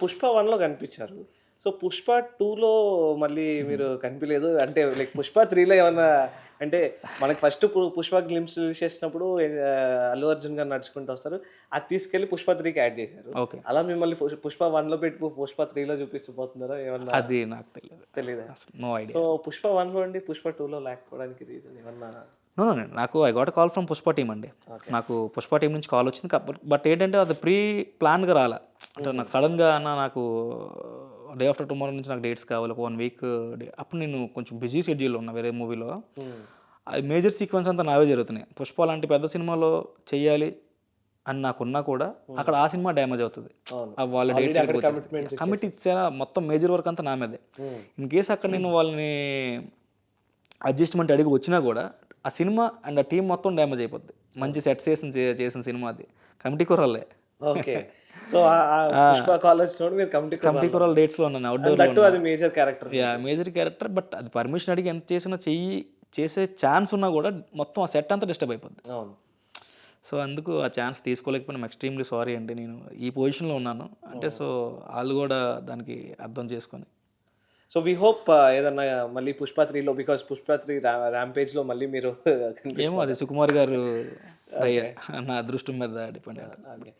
పుష్ప 1లో కనిపించారు. సో పుష్ప 2లో మళ్ళీ మీరు కనిపించలేదు అంటే లైక్ పుష్ప 3లో ఏమన్నా అంటే మనకి ఫస్ట్ పుష్ప గ్లిమ్స్ రిలీజ్ చేసినప్పుడు అల్లు అర్జున్ గారు నడుచుకుంటూ వస్తారు, అది తీసుకెళ్లి పుష్ప 3కి యాడ్ చేశారు. ఓకే, అలా మిమ్మల్ని పుష్ప 1లో పెట్టి పుష్ప 3లో చూపిస్తూ పోతున్నారో ఏమన్నా అది నాకు తెలియదా? No idea. సో పుష్ప 1లో అండి పుష్ప 2లో లేకపోవడానికి రీజన్ ఏమన్నా? నో నాకు I got call from Pushpa team అండి. నాకు పుష్ప టీం నుంచి కాల్ వచ్చింది, బట్ ఏంటంటే అది ప్రీ ప్లాన్గా రాలే. అంటే నాకు సడన్గా నాకు డే ఆఫ్టర్ టుమారో నుంచి నాకు డేట్స్ కావాలి, ఒక 1 వీక్ అప్పుడు నేను కొంచెం బిజీ షెడ్యూల్లో ఉన్నా వేరే మూవీలో. అది మేజర్ సీక్వెన్స్ అంతా నావే జరుగుతున్నాయి. పుష్ప లాంటి పెద్ద సినిమాలో చెయ్యాలి అని నాకున్నా కూడా అక్కడ ఆ సినిమా డ్యామేజ్ అవుతుంది. వాళ్ళ డేట్స్ కమిట్ ఇచ్చేలా మొత్తం మేజర్ వర్క్ అంతా నా మీదే. ఇన్ కేసు అక్కడ నేను వాళ్ళని అడ్జస్ట్మెంట్ అడిగి వచ్చినా కూడా ఆ సినిమా అండ్ ఆ టీం మొత్తం డ్యామేజ్ అయిపోద్ది. మంచి సెట్ చేసిన సినిమా అది కమిటీ కుర్రాలే. ఓకే, సో పుష్ప కాలేజ్ మీరు కమిటీ కుర్రాల డేట్స్లో ఉన్నాను, అవుట్డోర్. అది major character, major character. But అది పర్మిషన్ అడిగి ఎంత చేసినా చేసే ఛాన్స్ ఉన్నా కూడా మొత్తం ఆ సెట్ అంతా డిస్టర్బ్ అయిపోద్ది. సో అందుకు ఆ ఛాన్స్ తీసుకోలేకపోయినా ఎక్స్ట్రీమ్లీ సారీ అండి. నేను ఈ పొజిషన్లో ఉన్నాను అంటే, సో వాళ్ళు కూడా దానికి అర్థం చేసుకొని. సో వీ హోప్ ఏదన్నా మళ్ళీ పుష్ప 3లో, బికాస్ పుష్ప 3 ర్యాంపేజ్లో మళ్ళీ మీరు ఏమో అది సుకుమార్ గారు నా అదృష్టం మీద డిపెండ్. ఓకే.